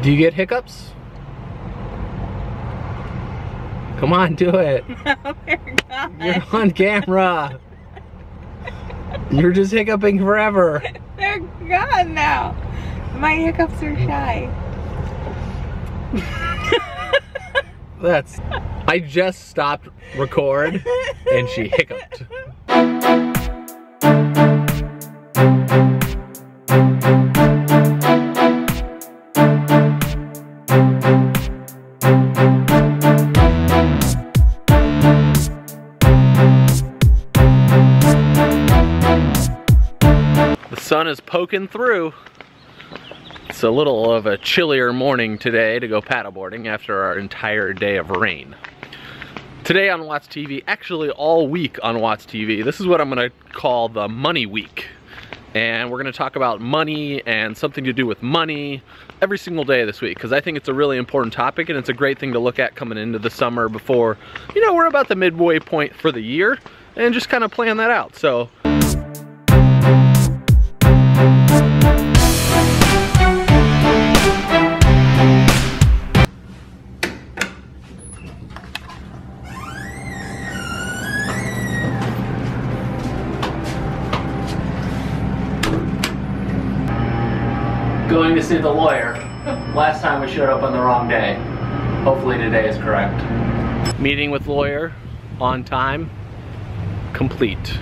Do you get hiccups? Come on, do it. No, they're gone. You're on camera. You're just hiccuping forever. They're gone now. My hiccups are shy. I just stopped record and she hiccuped. The sun is poking through. It's a little of a chillier morning today to go paddleboarding after our entire day of rain. Today on WattsTV, actually all week on WattsTV, this is what I'm gonna call the money week. And we're gonna talk about money and something to do with money every single day this week, because I think it's a really important topic and it's a great thing to look at coming into the summer before, you know, we're about the midway point for the year and just kind of plan that out. So. Going to see the lawyer. Last time we showed up on the wrong day. Hopefully today is correct. Meeting with lawyer on time, complete.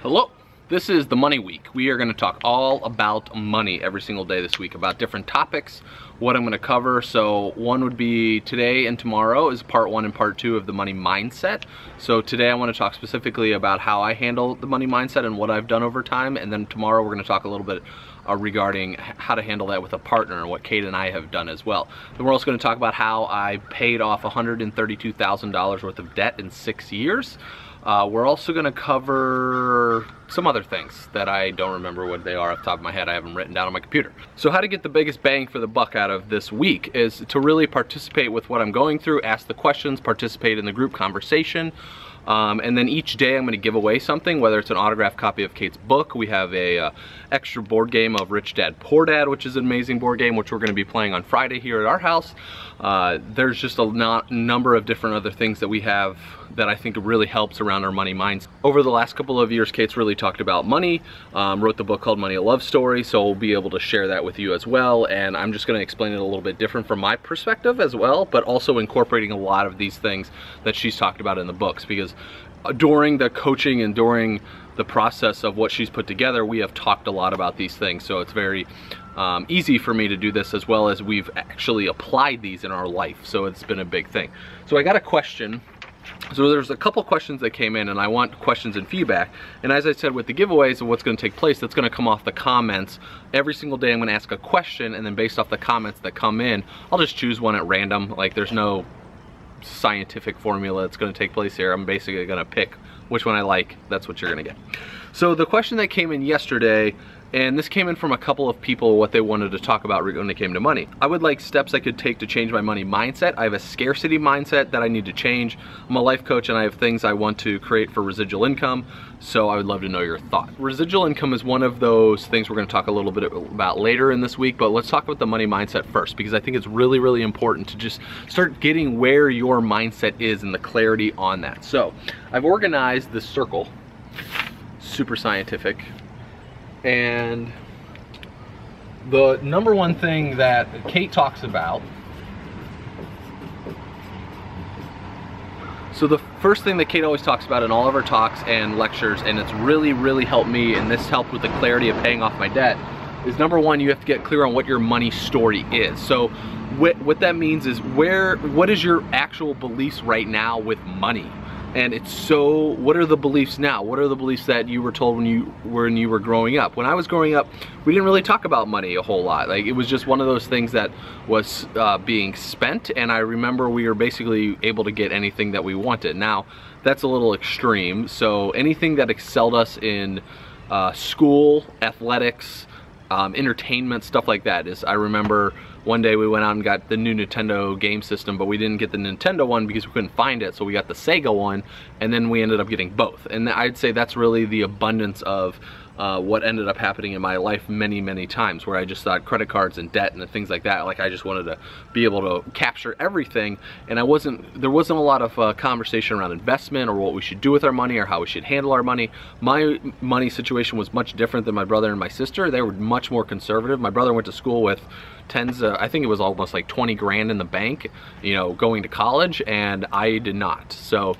Hello. This is the money week. We are going to talk all about money every single day this week, about different topics, what I'm going to cover. So one would be today and tomorrow is part 1 and part 2 of the money mindset. So today I want to talk specifically about how I handle the money mindset and what I've done over time. And then tomorrow we're going to talk a little bit regarding how to handle that with a partner and what Kate and I have done as well. Then we're also going to talk about how I paid off $132,000 worth of debt in 6 years. We're also going to cover some other things that I don't remember what they are off the top of my head. I have them written down on my computer. So how to get the biggest bang for the buck out of this week is to really participate with what I'm going through, ask the questions, participate in the group conversation. And then each day I'm going to give away something, whether it's an autographed copy of Kate's book. We have a extra board game of Rich Dad Poor Dad, which is an amazing board game, which we're going to be playing on Friday here at our house. There's just a number of different other things that we have that I think really helps around our money minds. Over the last couple of years, Kate's really talked about money, wrote the book called Money a Love Story, so we'll be able to share that with you as well. And I'm just going to explain it a little bit different from my perspective as well, but also incorporating a lot of these things that she's talked about in the books, because during the coaching and during the process of what she's put together, we have talked a lot about these things. So it's very easy for me to do this, as well as we've actually applied these in our life. So it's been a big thing. So I got a question. So there's a couple questions that came in and I want questions and feedback. And as I said with the giveaways and what's going to take place, that's going to come off the comments. Every single day I'm going to ask a question, and then based off the comments that come in, I'll just choose one at random. Like, there's no scientific formula that's going to take place here. I'm basically going to pick which one I like. That's what you're going to get. So the question that came in yesterday, and this came in from a couple of people, what they wanted to talk about when it came to money. I would like steps I could take to change my money mindset. I have a scarcity mindset that I need to change. I'm a life coach and I have things I want to create for residual income. So I would love to know your thoughts. Residual income is one of those things we're going to talk a little bit about later in this week, but let's talk about the money mindset first, because I think it's really, really important to just start getting where your mindset is and the clarity on that. So I've organized this circle, super scientific. And the number one thing that Kate talks about, so the first thing that Kate always talks about in all of her talks and lectures, and it's really, really helped me, and this helped with the clarity of paying off my debt, is number one, you have to get clear on what your money story is. So what that means is what is your actual beliefs right now with money? And it's so, what are the beliefs now? What are the beliefs that you were told when you were growing up? When I was growing up, we didn't really talk about money a whole lot. Like, it was just one of those things that was being spent, and I remember we were basically able to get anything that we wanted. Now, that's a little extreme. So anything that excelled us in school, athletics, entertainment, stuff like that, is, I remember one day we went out and got the new Nintendo game system, but we didn't get the Nintendo one because we couldn't find it, so we got the Sega one, and then we ended up getting both. And I'd say that's really the abundance of what ended up happening in my life many times, where I just thought credit cards and debt and things like that, like I just wanted to be able to capture everything, and there wasn't a lot of conversation around investment or what we should do with our money or how we should handle our money. My money situation was much different than my brother and my sister. They were much more conservative. My brother went to school with I think it was almost like 20 grand in the bank, you know, going to college, and I did not. So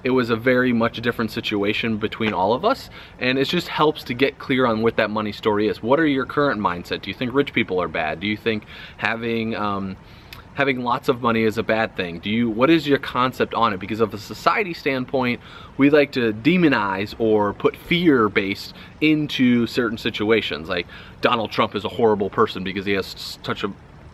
it was a very much different situation between all of us, and it just helps to get clear on what that money story is. What are your current mindset? Do you think rich people are bad? Do you think having lots of money is a bad thing? What is your concept on it? Because of a society standpoint, we like to demonize or put fear-based into certain situations. Like Donald Trump is a horrible person because he has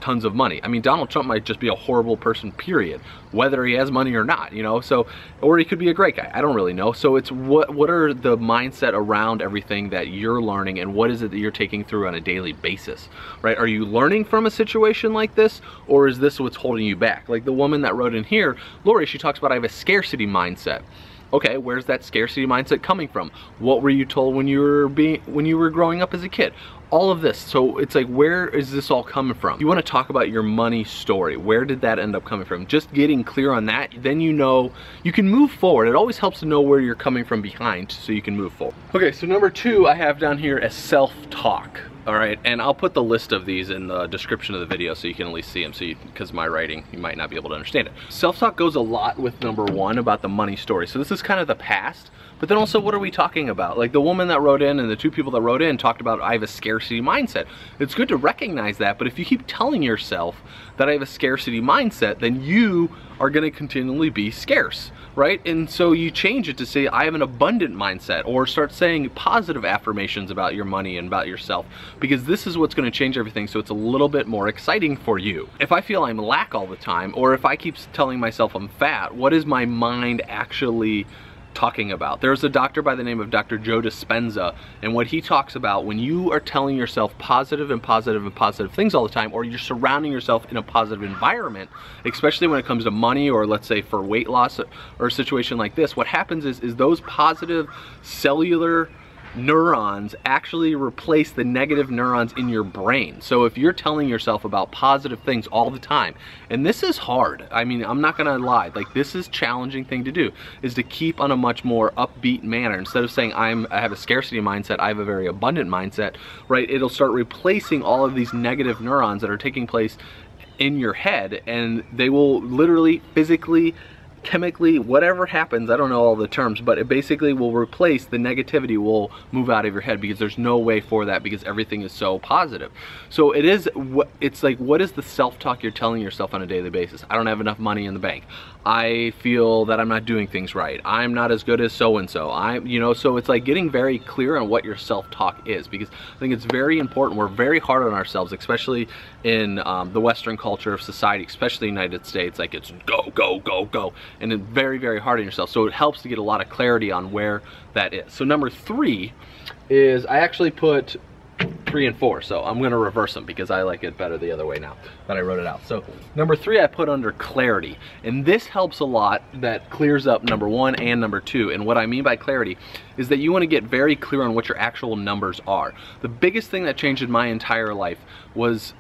tons of money. I mean, Donald Trump might just be a horrible person, period, whether he has money or not, you know. So, or he could be a great guy. I don't really know. So it's what are the mindset around everything that you're learning, and what is it that you're taking through on a daily basis, right? Are you learning from a situation like this, or is this what's holding you back? Like the woman that wrote in here, Lori, she talks about, I have a scarcity mindset. Okay, where's that scarcity mindset coming from? What were you told when you were growing up as a kid? All of this. So it's like, where is this all coming from? You want to talk about your money story. Where did that end up coming from? Just getting clear on that, then you know you can move forward. It always helps to know where you're coming from behind so you can move forward. Okay, so number 2 I have down here as self-talk. All right, and I'll put the list of these in the description of the video so you can at least see them, because my writing, you might not be able to understand it. Self-talk goes a lot with number 1 about the money story. So this is kind of the past, but then also what are we talking about? Like the woman that wrote in and the 2 people that wrote in talked about, I have a scarcity mindset. It's good to recognize that, but if you keep telling yourself that I have a scarcity mindset, then you are gonna continually be scarce, right? And so you change it to say, I have an abundant mindset, or start saying positive affirmations about your money and about yourself, because this is what's gonna change everything, so it's a little bit more exciting for you. If I feel I'm lack all the time, or if I keep telling myself I'm fat, what is my mind actually talking about? There's a doctor by the name of Dr. Joe Dispenza, and what he talks about, when you are telling yourself positive and positive and positive things all the time, or you're surrounding yourself in a positive environment, especially when it comes to money, or let's say for weight loss or a situation like this, what happens is those positive cellular neurons actually replace the negative neurons in your brain. So if you're telling yourself about positive things all the time, and this is hard, I mean, I'm not gonna lie, like this is a challenging thing to do, is to keep on a much more upbeat manner. Instead of saying I have a scarcity mindset, I have a very abundant mindset, right? It'll start replacing all of these negative neurons that are taking place in your head, and they will literally, physically, chemically, whatever happens, I don't know all the terms, but it basically will replace the negativity, will move out of your head, because there's no way for that, because everything is so positive. So it's like, what is the self-talk you're telling yourself on a daily basis? I don't have enough money in the bank. I feel that I'm not doing things right. I'm not as good as so-and-so. You know, so it's like getting very clear on what your self-talk is, because I think it's very important. We're very hard on ourselves, especially in the Western culture of society, especially the United States. Like it's go, go, go, go. And it's very, very hard on yourself. So it helps to get a lot of clarity on where that is. So number 3 is, I actually put 3 and 4, so I'm gonna reverse them because I like it better the other way now that I wrote it out. So number 3 I put under clarity, and this helps a lot. That clears up number 1 and number 2. And what I mean by clarity is that you want to get very clear on what your actual numbers are. The biggest thing that changed in my entire life was,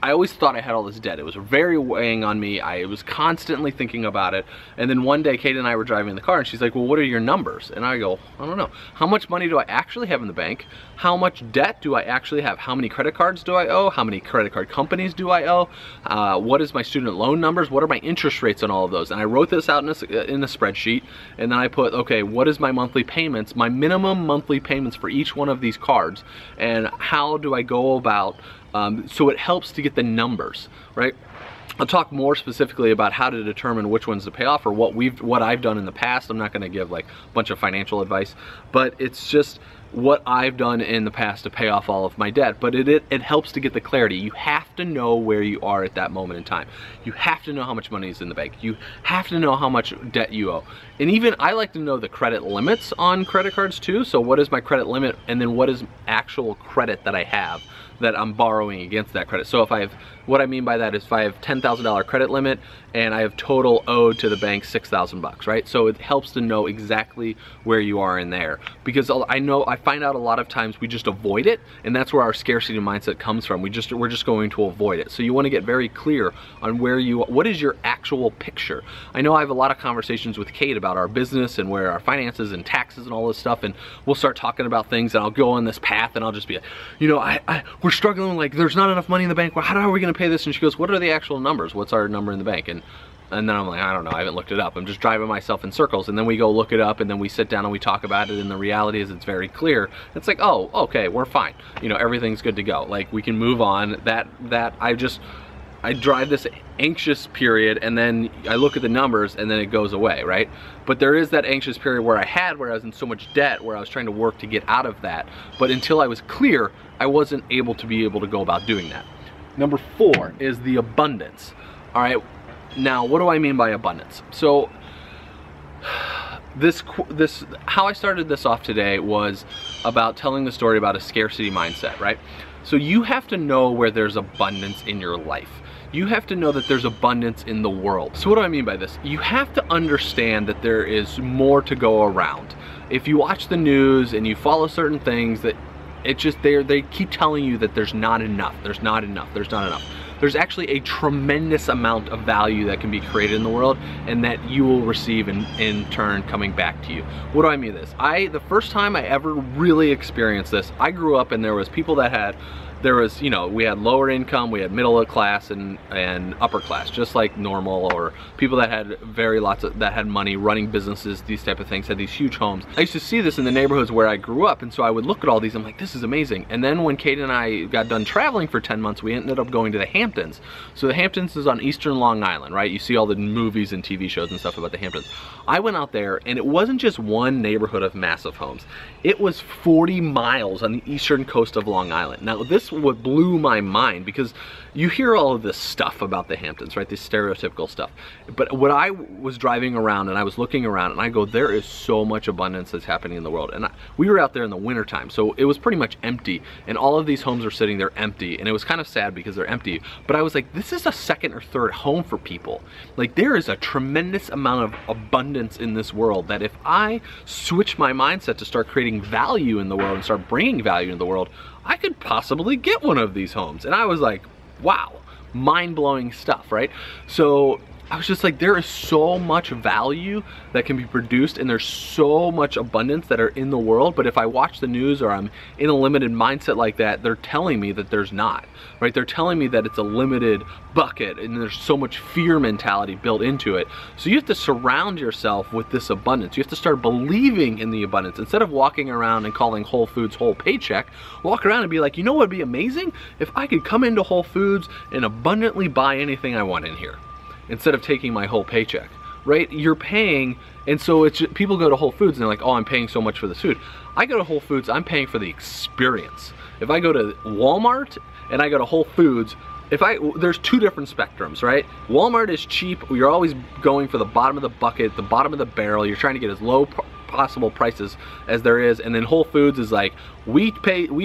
I always thought I had all this debt. It was very weighing on me. I was constantly thinking about it. And then one day, Kate and I were driving in the car, and she's like, well, what are your numbers? And I go, I don't know. How much money do I actually have in the bank? How much debt do I actually have? How many credit cards do I owe? How many credit card companies do I owe? What is my student loan numbers? What are my interest rates on all of those? And I wrote this out in a spreadsheet, and then I put, okay, what is my monthly payments, my minimum monthly payments for each one of these cards, and how do I go about, so it helps to get the numbers, right? I'll talk more specifically about how to determine which ones to pay off, or what I've done in the past. I'm not gonna give like a bunch of financial advice, but it's just what I've done in the past to pay off all of my debt. But it helps to get the clarity. You have to know where you are at that moment in time. You have to know how much money is in the bank. You have to know how much debt you owe. And even I like to know the credit limits on credit cards too. So what is my credit limit, and then what is actual credit that I have that I'm borrowing against that credit. So if I have What I mean by that is if I have $10,000 credit limit and I have total owed to the bank $6,000, right? So it helps to know exactly where you are in there, because I find out a lot of times we just avoid it, and that's where our scarcity mindset comes from. We're just going to avoid it. So you want to get very clear on what is your actual picture. I know I have a lot of conversations with Kate about our business and where our finances and taxes and all this stuff, and we'll start talking about things, and I'll go on this path and I'll just be like, you know, we're struggling, like there's not enough money in the bank. How are we going to pay this? And she goes, what are the actual numbers? What's our number in the bank? And then I'm like, I don't know, I haven't looked it up. I'm just driving myself in circles. And then we go look it up, and then we sit down and we talk about it, and the reality is it's very clear. It's like, oh, okay, we're fine. You know, everything's good to go. Like, we can move on. I drive this anxious period, and then I look at the numbers, and then it goes away, right? But there is that anxious period where I was in so much debt, where I was trying to work to get out of that. But until I was clear, I wasn't able to go about doing that. Number 4 is the abundance. All right, now what do I mean by abundance? So how I started this off today was about telling the story about a scarcity mindset, right? So you have to know where there's abundance in your life. You have to know that there's abundance in the world. So what do I mean by this? You have to understand that there is more to go around. If you watch the news and you follow certain things, that it just, they keep telling you that there's not enough, there's not enough, there's not enough. There's actually a tremendous amount of value that can be created in the world, and that you will receive in turn coming back to you. What do I mean by this? The first time I ever really experienced this, I grew up and there was people that had, you know, we had lower income, we had middle class and upper class, just like normal, or people that had that had money, running businesses, these type of things, had these huge homes. I used to see this in the neighborhoods where I grew up, and so I would look at all these, I'm like, this is amazing. And then when Kate and I got done traveling for 10 months, we ended up going to the Hamptons. So the Hamptons is on eastern Long Island, right? You see all the movies and TV shows and stuff about the Hamptons. I went out there, and it wasn't just one neighborhood of massive homes. It was 40 miles on the eastern coast of Long Island. Now this what blew my mind, because you hear all of this stuff about the Hamptons, right? This stereotypical stuff. But when I was driving around and I was looking around, and I go, there is so much abundance that's happening in the world. And we were out there in the winter time, so it was pretty much empty, and all of these homes are sitting there empty, and it was kind of sad because they're empty. But I was like, this is a second or third home for people. Like, there is a tremendous amount of abundance in this world that if I switch my mindset to start creating value in the world and start bringing value in the world, I could possibly get one of these homes. And I was like, wow, mind-blowing stuff, right? So I was just like, there is so much value that can be produced, and there's so much abundance that are in the world. But if I watch the news, or I'm in a limited mindset like that, they're telling me that there's not, right? They're telling me that it's a limited bucket, and there's so much fear mentality built into it. So you have to surround yourself with this abundance. You have to start believing in the abundance. Instead of walking around and calling Whole Foods whole paycheck, walk around and be like, you know what would be amazing? If I could come into Whole Foods and abundantly buy anything I want in here, instead of taking my whole paycheck, right? You're paying, and so it's just, people go to Whole Foods and they're like, oh, I'm paying so much for this food. I go to Whole Foods, I'm paying for the experience. If I go to Walmart and I go to Whole Foods, there's two different spectrums, right? Walmart is cheap. You're always going for the bottom of the bucket, the bottom of the barrel. You're trying to get as low possible prices as there is. And then Whole Foods is like, we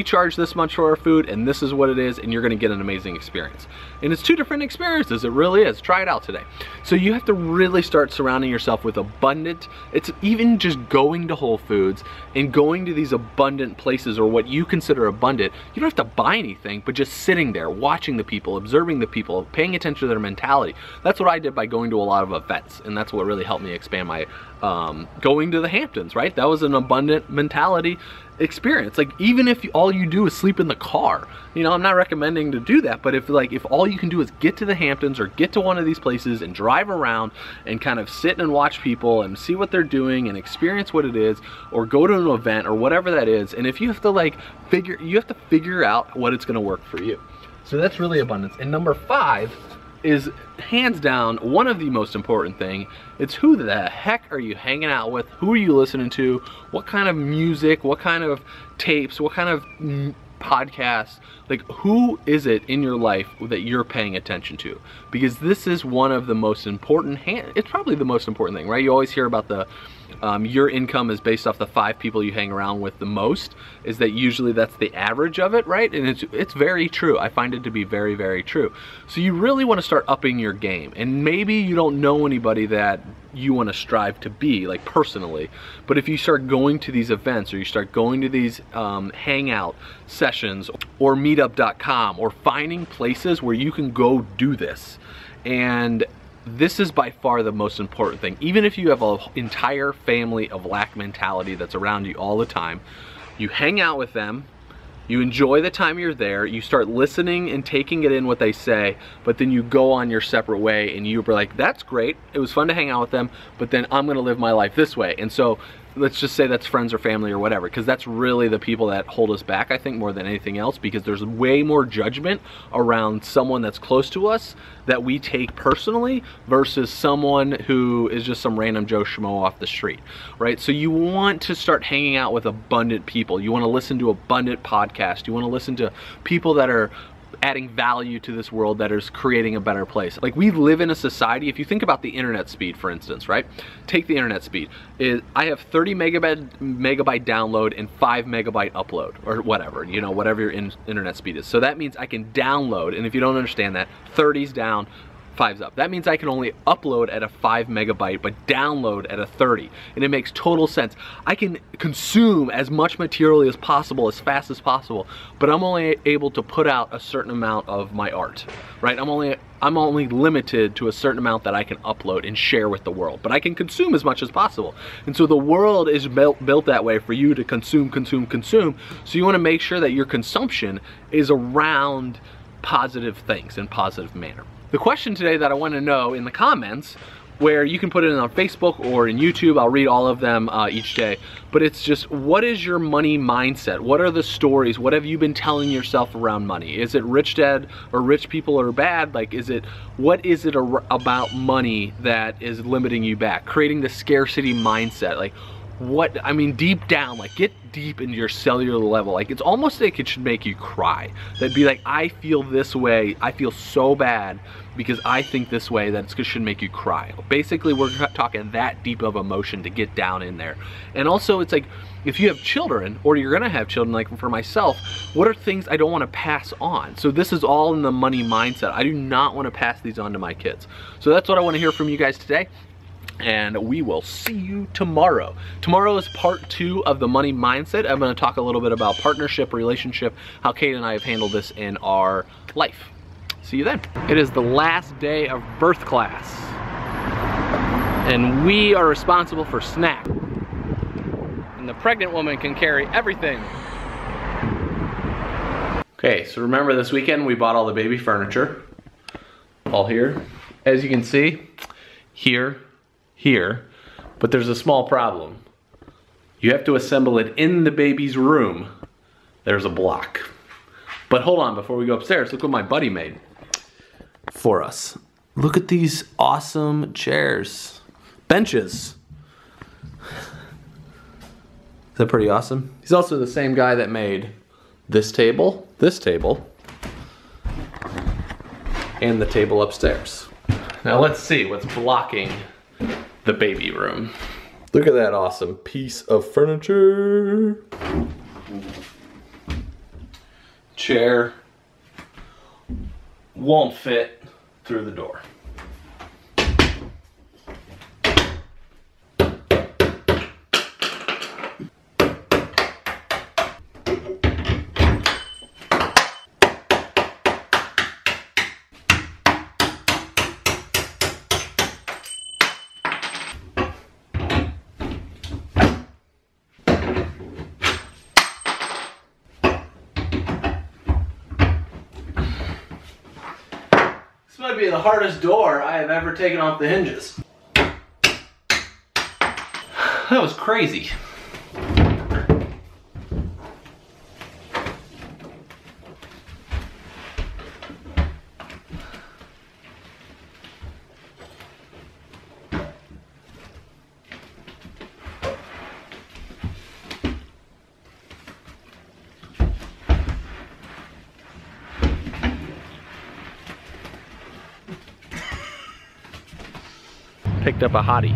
charge this much for our food, and this is what it is, and you're gonna get an amazing experience. And it's two different experiences, it really is. Try it out today. So you have to really start surrounding yourself with abundant, it's even just going to Whole Foods and going to these abundant places, or what you consider abundant. You don't have to buy anything, but just sitting there, watching the people, observing the people, paying attention to their mentality. That's what I did by going to a lot of events, and that's what really helped me expand my going to the Hamptons, right? That was an abundant mentality experience. Like, even if all you do is sleep in the car, you know, I'm not recommending to do that, but if all you can do is get to the Hamptons or get to one of these places and drive around and kind of sit and watch people and see what they're doing and experience what it is, or go to an event or whatever that is, and if you have to figure out what it's going to work for you. So that's really abundance. And number 5 is hands down one of the most important thing. It's who the heck are you hanging out with? Who are you listening to? What kind of music? What kind of tapes? What kind of podcasts? Like, who is it in your life that you're paying attention to? Because this is one of the most important, it's probably the most important thing, right? You always hear about the your income is based off the 5 people you hang around with the most, is that usually that's the average of it, right? And it's very true. I find it to be very, very true. So you really want to start upping your game. And maybe you don't know anybody that you want to strive to be, like personally, but if you start going to these events, or you start going to these hangout sessions, or meetup.com, or finding places where you can go do this, and this is by far the most important thing. Even if you have an entire family of lack mentality that's around you all the time, you hang out with them, you enjoy the time you're there, you start listening and taking it in what they say, but then you go on your separate way and you're like, that's great, it was fun to hang out with them, but then I'm gonna live my life this way. And so let's just say that's friends or family or whatever, because that's really the people that hold us back, I think, more than anything else, because there's way more judgment around someone that's close to us that we take personally versus someone who is just some random Joe Schmo off the street, right? So you want to start hanging out with abundant people. You want to listen to abundant podcasts. You want to listen to people that are adding value to this world, that is creating a better place. Like, we live in a society, if you think about the internet speed, for instance, right? Take the internet speed. I have 30 megabyte download and 5 megabyte upload, or whatever, you know, whatever your internet speed is. So that means I can download, and if you don't understand that, 30's down, 5's up. That means I can only upload at a 5 megabyte, but download at a 30. And it makes total sense. I can consume as much material as possible, as fast as possible, but I'm only able to put out a certain amount of my art, right? I'm only limited to a certain amount that I can upload and share with the world, but I can consume as much as possible. And so the world is built that way for you to consume. So you want to make sure that your consumption is around positive things in positive manner. The question today that I want to know in the comments, where you can put it in on Facebook or in YouTube, I'll read all of them each day, but it's just, what is your money mindset? What are the stories? What have you been telling yourself around money? Is it rich dad or rich people are bad? Like, what is it about money that is limiting you back? Creating the scarcity mindset. Like, I mean, deep down, like, get deep into your cellular level. Like, it's almost like it should make you cry. That'd be like, I feel this way, I feel so bad because I think this way, that it should make you cry. Basically, we're talking that deep of emotion to get down in there. And also, it's like, if you have children, or you're gonna have children, like for myself, what are things I don't wanna pass on? So this is all in the money mindset. I do not wanna pass these on to my kids. So that's what I wanna hear from you guys today. And we will see you tomorrow. Tomorrow is part 2 of the money mindset. I'm going to talk a little bit about partnership, relationship, how Kate and I have handled this in our life. See you then. It is the last day of birth class, and we are responsible for snack. And the pregnant woman can carry everything. Okay, so remember this weekend we bought all the baby furniture. All here. As you can see, here, but there's a small problem. You have to assemble it in the baby's room. There's a block. But hold on, before we go upstairs, look what my buddy made for us. Look at these awesome chairs. Benches. Is that pretty awesome? He's also the same guy that made this table, and the table upstairs. Now let's see what's blocking the baby room. Look at that awesome piece of furniture. Chair won't fit through the door. This might be the hardest door I have ever taken off the hinges. That was crazy. Picked up a hottie.